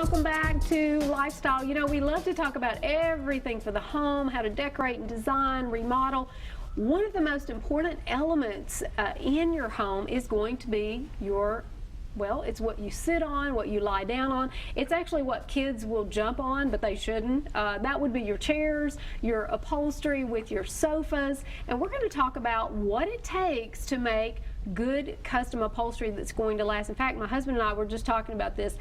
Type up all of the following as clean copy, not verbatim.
welcome back to Lifestyle. You know, we love to talk about everything for the home, how to decorate and design, remodel. One of the most important elements in your home is going to be your, well, it's what you sit on, what you lie down on. It's actually what kids will jump on, but they shouldn't. That would be your chairs, your upholstery with your sofas. And we're going to talk about what it takes to make good custom upholstery that's going to last. In fact, my husband and I were just talking about this.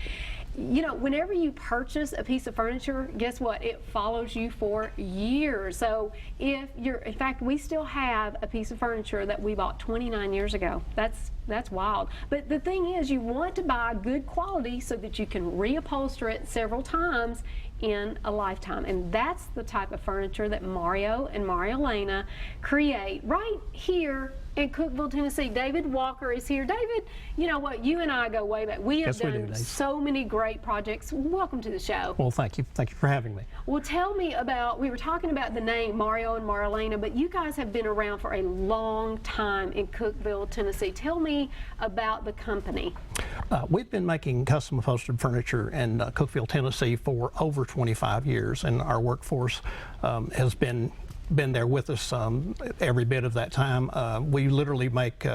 You know, whenever you purchase a piece of furniture, guess what? It follows you for years. So if you're, in fact, we still have a piece of furniture that we bought 29 years ago. That's wild. But the thing is, you want to buy good quality so that you can reupholster it several times in a lifetime. And that's the type of furniture that Mario and Marielena create right here in Cookeville, Tennessee. David Walker is here. David, you know what? You and I go way back. We have done so many great projects. Welcome to the show. Well, thank you. Thank you for having me. Well, tell me about, we were talking about the name Mario and Marielena, but you guys have been around for a long time in Cookeville, Tennessee. Tell me about the company. We've been making custom upholstered furniture in Cookeville, Tennessee for over 25 years, and our workforce has been there with us every bit of that time. We literally make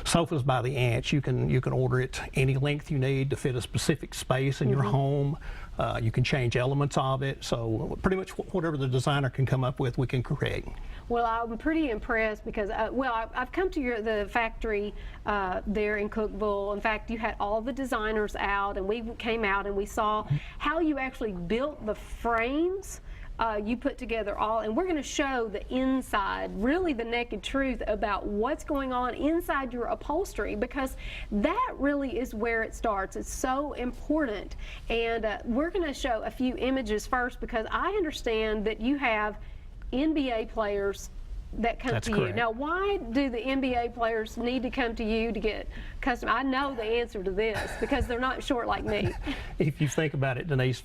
sofas by the inch. You can order it any length you need to fit a specific space in your home. You can change elements of it, so pretty much whatever the designer can come up with, we can create. Well, I'm pretty impressed because, well, I've come to the factory there in Cookeville. In fact, you had all the designers out, and we came out and we saw how you actually built the frames. You put together all, and we're going to show the inside, really the naked truth about what's going on inside your upholstery, because that really is where it starts. It's so important. And we're going to show a few images first, because I understand that you have NBA players that come to you. Now, why do the NBA players need to come to you to get custom? I know the answer to this, because they're not short like me. If you think about it, Denise,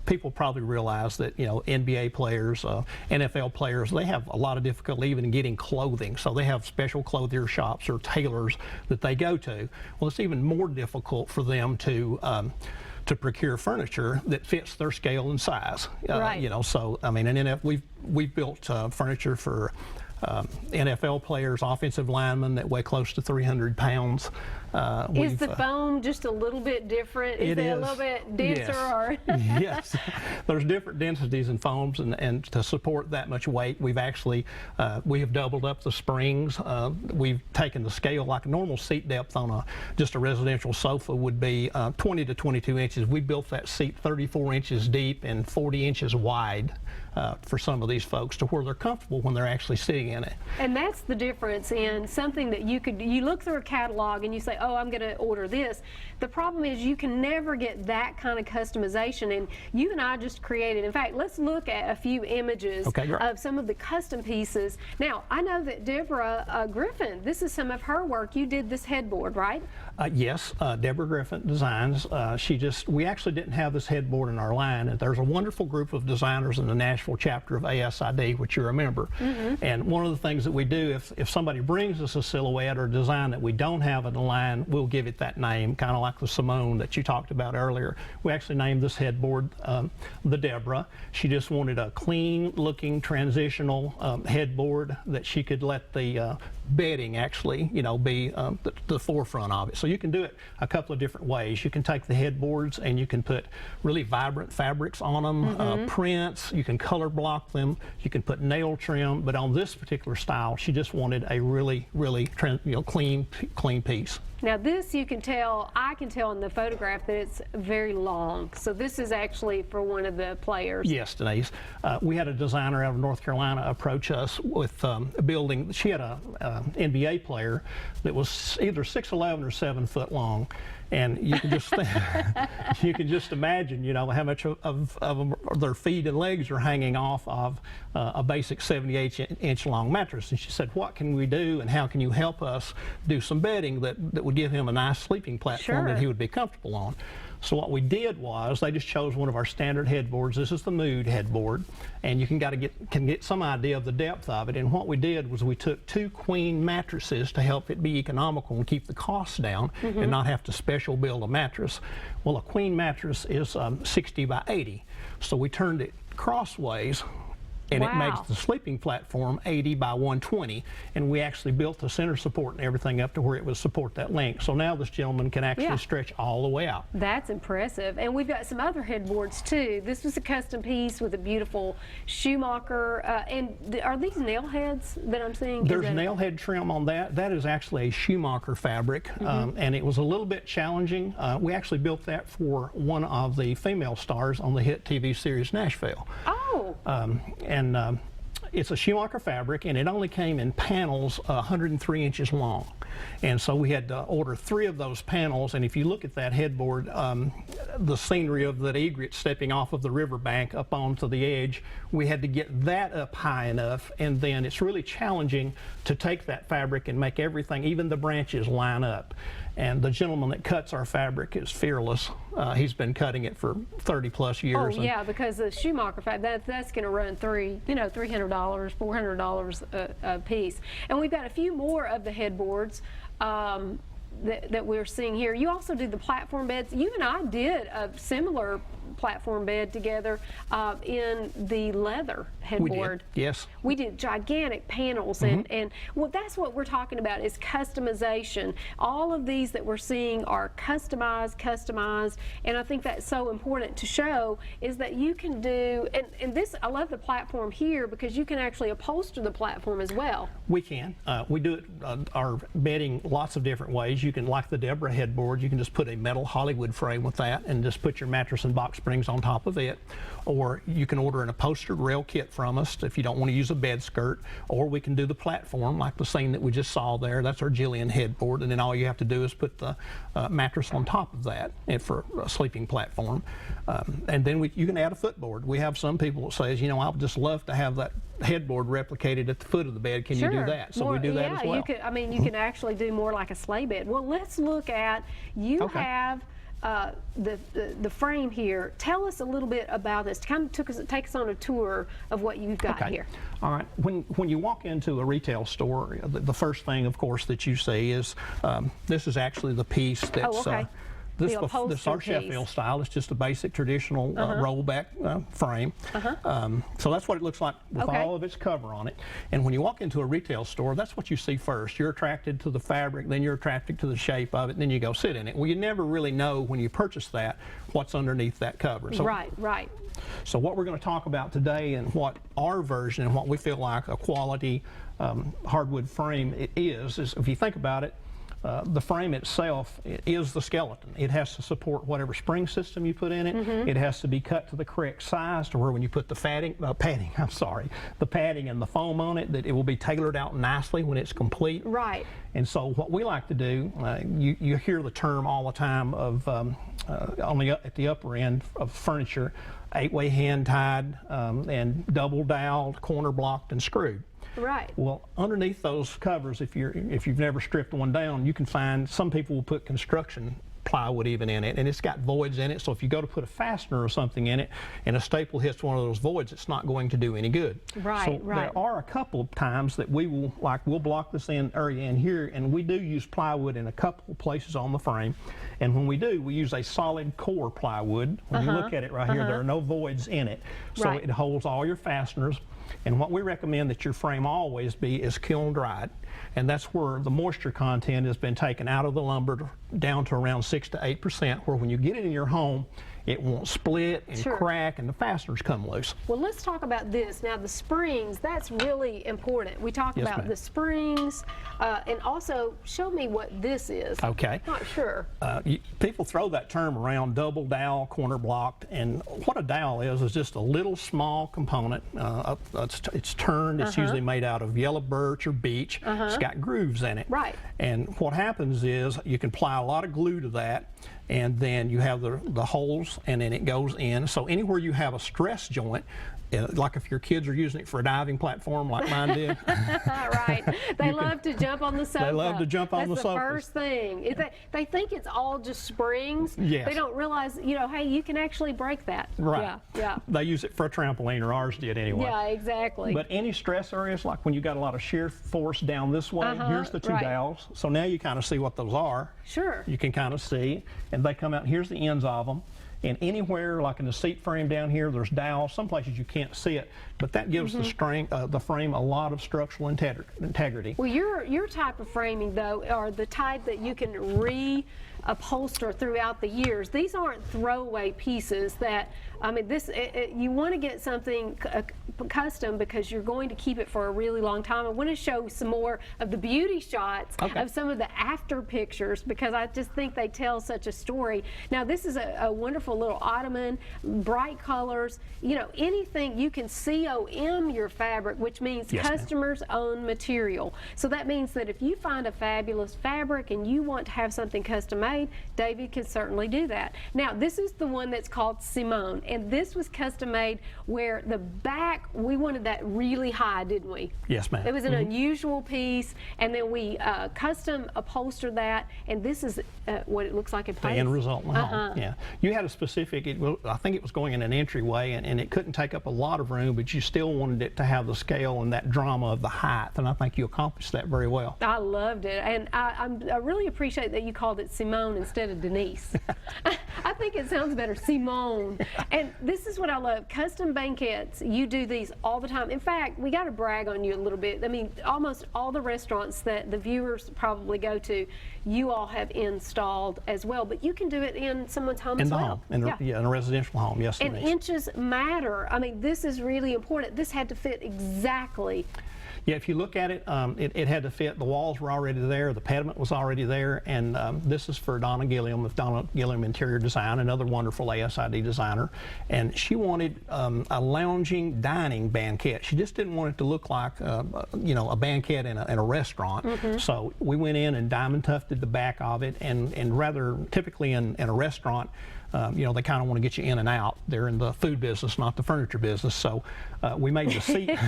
people probably realize that, you know, NBA players, NFL players, they have a lot of difficulty even in getting clothing. So they have special clothier shops or tailors that they go to. Well, it's even more difficult for them to procure furniture that fits their scale and size. Right. You know, so I mean, and we've built furniture for NFL players, offensive linemen that weigh close to 300 pounds. Is the foam just a little bit different? Is it a little bit denser? Yes. Or Yes, there's different densities in foams, and to support that much weight, we've actually we have doubled up the springs. We've taken the scale, like a normal seat depth on just a residential sofa would be 20 to 22 inches. We built that seat 34 inches deep and 40 inches wide for some of these folks, to where they're comfortable when they're actually sitting in it. And that's the difference in something that you look through a catalog and you say, oh, I'm going to order this. The problem is you can never get that kind of customization, and you and I just created, in fact, let's look at a few images of some of the custom pieces. Now, I know that Deborah Griffin, this is some of her work. You did this headboard, right? Yes, Deborah Griffin Designs. We actually didn't have this headboard in our line, and there's a wonderful group of designers in the Nashville chapter of ASID, which you're a member. And one of the things that we do, if somebody brings us a silhouette or design that we don't have in the line, we'll give it that name, kind of like the Simone that you talked about earlier. We actually named this headboard the Deborah. She just wanted a clean looking transitional headboard that she could let the bedding actually, you know, be the forefront of it. So you can do it a couple of different ways. You can take the headboards and you can put really vibrant fabrics on them, prints. You can color block them. You can put nail trim. But on this particular style, she just wanted a really clean piece. Now this, you can tell, I can tell in the photograph that it's very long. So this is actually for one of the players. Yes, Denise. We had a designer out of North Carolina approach us with building. She had a NBA player that was either 6'11" or 7 foot long. And you can just you can just imagine, you know, how much of their feet and legs are hanging off of a basic 78-inch long mattress. And she said, "What can we do, and how can you help us do some bedding that would give him a nice sleeping platform that he would be comfortable on?" So what we did was they just chose one of our standard headboards. This is the Mood headboard, and you can get some idea of the depth of it. And what we did was we took 2 queen mattresses to help it be economical and keep the costs down and not have to special build a mattress. Well, a queen mattress is 60 by 80, so we turned it crossways, and it makes the sleeping platform 80 by 120, and we actually built the center support and everything up to where it would support that length. So now this gentleman can actually stretch all the way out. That's impressive. And we've got some other headboards too. This was a custom piece with a beautiful Schumacher. And are these nail heads that I'm seeing? There's nail head trim on that. That is actually a Schumacher fabric, and it was a little bit challenging. We actually built that for one of the female stars on the hit TV series Nashville. Oh. It's a Schumacher fabric, and it only came in panels 103 inches long. And so we had to order 3 of those panels, and if you look at that headboard, the scenery of that egret stepping off of the riverbank up onto the edge, we had to get that up high enough, and then it's really challenging to take that fabric and make everything, even the branches, line up. And the gentleman that cuts our fabric is fearless. He's been cutting it for 30+ years. Oh yeah, because the Schumacher fabric, that's going to run $300, $400 a piece. And we've got a few more of the headboards that we're seeing here. You also do the platform beds. You and I did a similar platform bed together in the leather headboard. We did, yes. We did gigantic panels, and well, that's what we're talking about, is customization. All of these that we're seeing are customized, and I think that's so important to show, is that you can do, and this, I love the platform here because you can actually upholster the platform as well. We can. We do it, our bedding, lots of different ways. You can, like the Deborah headboard, you can just put a metal Hollywood frame with that and just put your mattress and box springs on top of it. Or you can order an upholstered rail kit from us if you don't want to use a bed skirt. Or we can do the platform like the scene that we just saw there. That's our Jillian headboard, and then all you have to do is put the mattress on top of that and for a sleeping platform. And then you can add a footboard. We have some people that says, you know, I would just love to have that headboard replicated at the foot of the bed. Can you do that? So we do that as well. You could, I mean, you can actually do more like a sleigh bed. Well, let's look at, you have the frame here. Tell us a little bit about this. Kind of take us on a tour of what you've got here. All right. When you walk into a retail store, the first thing, of course, that you see is this is actually the piece that's this our Sheffield style. It's just a basic traditional rollback frame. So that's what it looks like with all of its cover on it. And when you walk into a retail store, that's what you see first. You're attracted to the fabric, then you're attracted to the shape of it, and then you go sit in it. Well, you never really know when you purchase that what's underneath that cover. So, right. So what we're going to talk about today, and what our version and what we feel like a quality hardwood frame is if you think about it, the frame itself is the skeleton. It has to support whatever spring system you put in it. It has to be cut to the correct size to where when you put the padding and the foam on it, that it will be tailored out nicely when it's complete. Right. And so what we like to do, you hear the term all the time of at the upper end of furniture, 8-way hand tied and double doweled, corner blocked, and screwed. Right. Well, underneath those covers, if you've never stripped one down, you can find some people will put construction plywood even in it, and it's got voids in it, so if you go to put a fastener or something in it and a staple hits one of those voids, it's not going to do any good. So there are a couple of times that we'll block this area in here, and we do use plywood in a couple of places on the frame, and when we do, we use a solid core plywood. When you look at it right here, there are no voids in it, so it holds all your fasteners. And what we recommend that your frame always be is kiln dried, and that's where the moisture content has been taken out of the lumber down to around 6 to 8%, where when you get it in your home, it won't split and crack and the fasteners come loose. Well, let's talk about this. Now, the springs, that's really important. We talk about the springs, and also show me what this is. Okay. Not sure. People throw that term around, double dowel, corner blocked, and what a dowel is just a little small component. It's turned. It's usually made out of yellow birch or beech. It's got grooves in it. Right. And what happens is you can apply a lot of glue to that, and then you have the holes, and then it goes in. So anywhere you have a stress joint, like if your kids are using it for a diving platform like mine did. Right. They love to jump on the sofa. They love to jump on the sofa. That's the first thing. They think it's all just springs. Yes. They don't realize, hey, you can actually break that. Right. Yeah. They use it for a trampoline, or ours did anyway. Yeah, exactly. But any stress areas, like when you got a lot of shear force down this way, here's the two dowels. So now you kind of see what those are. Sure. You can kind of see, and they come out. Here's the ends of them. And anywhere, like in the seat frame down here, there's dowels. Some places you can't see it, but that gives the frame a lot of structural integrity. Well, your type of framing, though, are the type that you can reupholster throughout the years. These aren't throwaway pieces that, you want to get something custom because you're going to keep it for a really long time. I want to show some more of the beauty shots of some of the after pictures, because I just think they tell such a story. Now, this is a wonderful little ottoman, bright colors. Anything you can COM your fabric, which means customer's own material. So that means that if you find a fabulous fabric and you want to have something custom made, David can certainly do that. Now, this is the one that's called Simone, and this was custom made where the back, we wanted that really high, didn't we? Yes, ma'am. It was an unusual piece, and then we custom upholstered that, and this is what it looks like in place. The end result in the home. Yeah. You had a specific, I think it was going in an entryway, and it couldn't take up a lot of room, but you still wanted it to have the scale and that drama of the height, and I think you accomplished that very well. I loved it, and I really appreciate that you called it Simone instead of Denise. I think it sounds better, Simone. And this is what I love, custom banquettes. You do these all the time. In fact, we got to brag on you a little bit. Almost all the restaurants that the viewers probably go to, you all have installed as well, but you can do it in someone's home as well. In the home, in a residential home, yes. And inches matter. This is really important. This had to fit exactly. Yeah, if you look at it, it had to fit. The walls were already there, the pediment was already there, and this is for Donna Gilliam of Donna Gilliam Interior Design, another wonderful ASID designer, and she wanted a lounging dining banquette. She just didn't want it to look like a banquette in a restaurant. So we went in and diamond tufted the back of it, and rather typically in a restaurant, they kind of want to get you in and out. They're in the food business, not the furniture business. So we made the seat.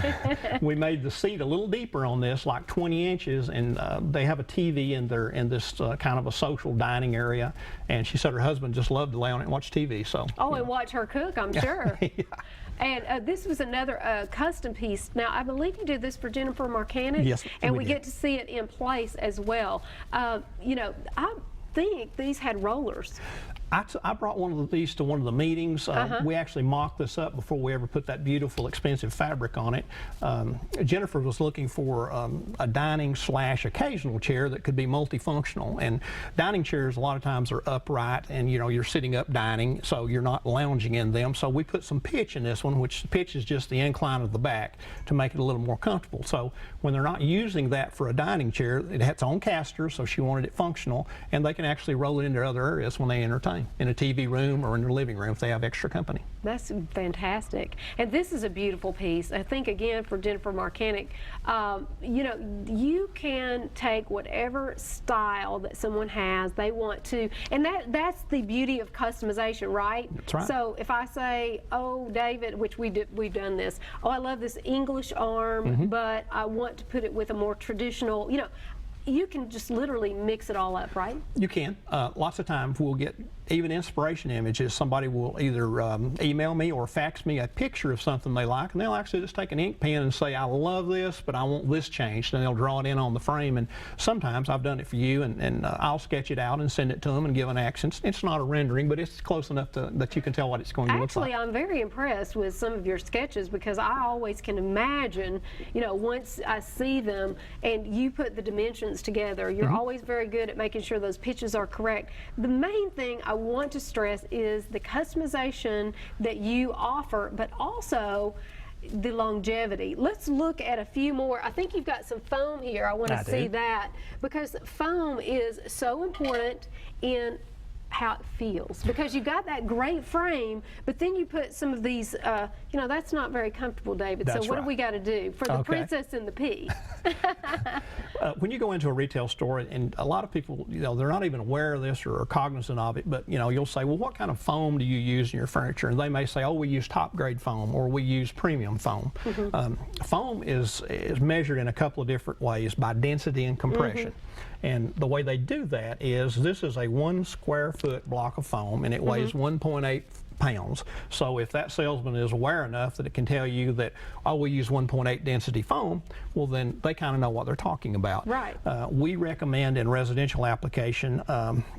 We made the seat a little deeper on this, like 20 inches, and they have a TV in this kind of a social dining area. And she said her husband just loved to lay on it and watch TV. So. Oh, and watch her cook, I'm sure. Yeah. And this was another custom piece. Now, I believe you did this for Jennifer Marcanic. Yes, and we get to see it in place as well. I think these had rollers. I brought one of these to one of the meetings. We actually mocked this up before we ever put that beautiful, expensive fabric on it. Jennifer was looking for a dining / occasional chair that could be multifunctional. And dining chairs a lot of times are upright, and you're sitting up dining, so you're not lounging in them. So we put some pitch in this one, which the pitch is just the incline of the back to make it a little more comfortable. So when they're not using that for a dining chair, it has its own caster, so she wanted it functional, and they can actually roll it into other areas when they entertain, in a TV room or in their living room if they have extra company. That's fantastic. And this is a beautiful piece. I think, again, for Jennifer Marcanic, you can take whatever style that someone has, they want to, and that's the beauty of customization, right? That's right. So if I say, oh, David, which we've done this, oh, I love this English arm, but I want to put it with a more traditional, you can just literally mix it all up, right? You can. Lots of times we'll get even inspiration images. Somebody will either email me or fax me a picture of something they like, and they'll actually just take an ink pen and say, I love this, but I want this changed, and they'll draw it in on the frame. And sometimes I've done it for you, and I'll sketch it out and send it to them and give an accent. It's not a rendering, but it's close enough that you can tell what it's going to look like. Actually, I'm very impressed with some of your sketches, because I always can imagine, once I see them and you put the dimensions together, you're always very good at making sure those pitches are correct. The main thing I want to stress is the customization that you offer, but also the longevity. Let's look at a few more. I think you've got some foam here. I want to see that, because foam is so important in how it feels, because you got that great frame, but then you put some of these, you know, that's not very comfortable, David. That's so what right. do we got to do for the Princess and the Pea? When you go into a retail store, and a lot of people, you know, they're not even aware of this or cognizant of it, but you know, you'll say, well, what kind of foam do you use in your furniture? And they may say, oh, we use top grade foam, or we use premium foam. Foam is measured in a couple of different ways, by density and compression. And the way they do that is, this is a 1 square foot block of foam, and it weighs 1.8 pounds. So if that salesman is aware enough that it can tell you that, oh, we use 1.8 density foam, well, then they kind of know what they're talking about. Right. We recommend in residential application,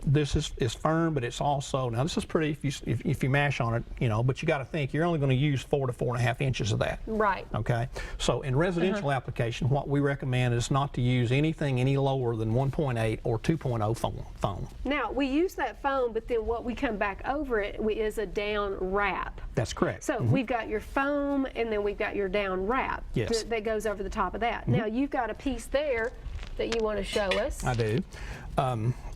this is firm, but it's also, now this is pretty if you mash on it, you know, but you got to think you're only going to use 4 to 4.5 inches of that. Right. Okay. So in residential application, what we recommend is not to use anything any lower than 1.8 or 2.0 foam. Now, we use that foam, but then what we come back over it is a down wrap. That's correct. So we've got your foam, and then we've got your down wrap that goes over the top of that. Now, you've got a piece there that you want to show us. I do.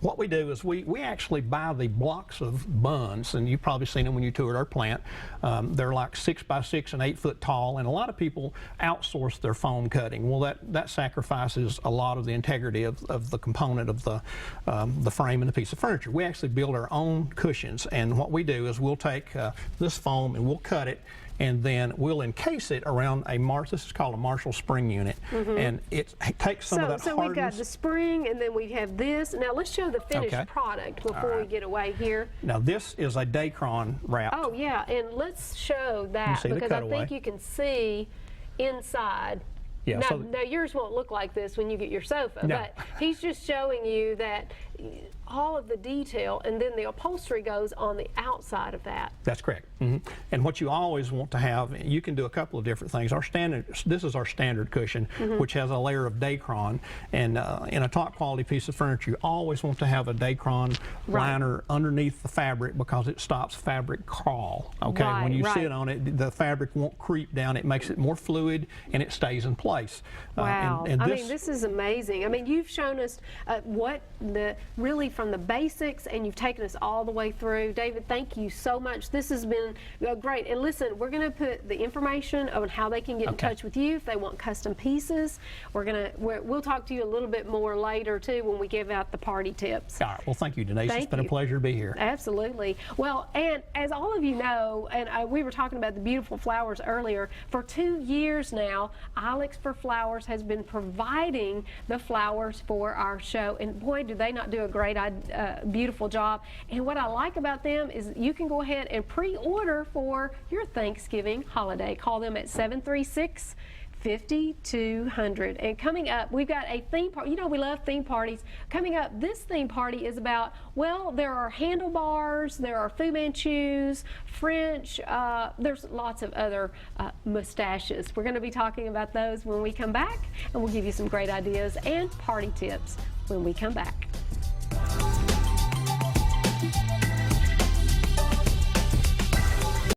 What we do is we actually buy the blocks of buns, and you've probably seen them when you toured our plant. They're like 6 by 6 and 8 foot tall, and a lot of people outsource their foam cutting. Well, that sacrifices a lot of the integrity of the component of the frame and the piece of furniture. We actually build our own cushions, and what we do is we'll take this foam and we'll cut it, and then we'll encase it around this is called a Marshall spring unit, and it takes some of that hardness. So we've got the spring, and then we have this. Now let's show the finished product before we get away here. Now this is a Dacron wrap. Oh yeah, and let's show that, because I think you can see inside. Yeah, now yours won't look like this when you get your sofa, but he's just showing you that all of the detail, and then the upholstery goes on the outside of that. That's correct. And what you always want to have, you can do a couple of different things. This is our standard cushion, which has a layer of Dacron, and in a top quality piece of furniture, you always want to have a Dacron liner underneath the fabric, because it stops fabric crawl. Okay, when you sit on it, the fabric won't creep down. It makes it more fluid, and it stays in place. Wow. I mean, this is amazing. I mean, you've shown us really from the basics, and you've taken us all the way through. David, thank you so much. This has been great. And listen, we're going to put the information on how they can get in touch with you if they want custom pieces. We'll talk to you a little bit more later too when we give out the party tips. All right. Well, thank you, Denise. It's been a pleasure to be here. Absolutely. Well, and as all of you know, and we were talking about the beautiful flowers earlier, for 2 years now, Ilex for Flowers has been providing the flowers for our show, and boy, do they not do a great, beautiful job. And what I like about them is you can go ahead and pre-order for your Thanksgiving holiday. Call them at 736-5200. And coming up, we've got a theme party. You know, we love theme parties. Coming up, this theme party is about, well, there are handlebars, there are Fu Manchus, French, there's lots of other mustaches. We're going to be talking about those when we come back, and we'll give you some great ideas and party tips when we come back.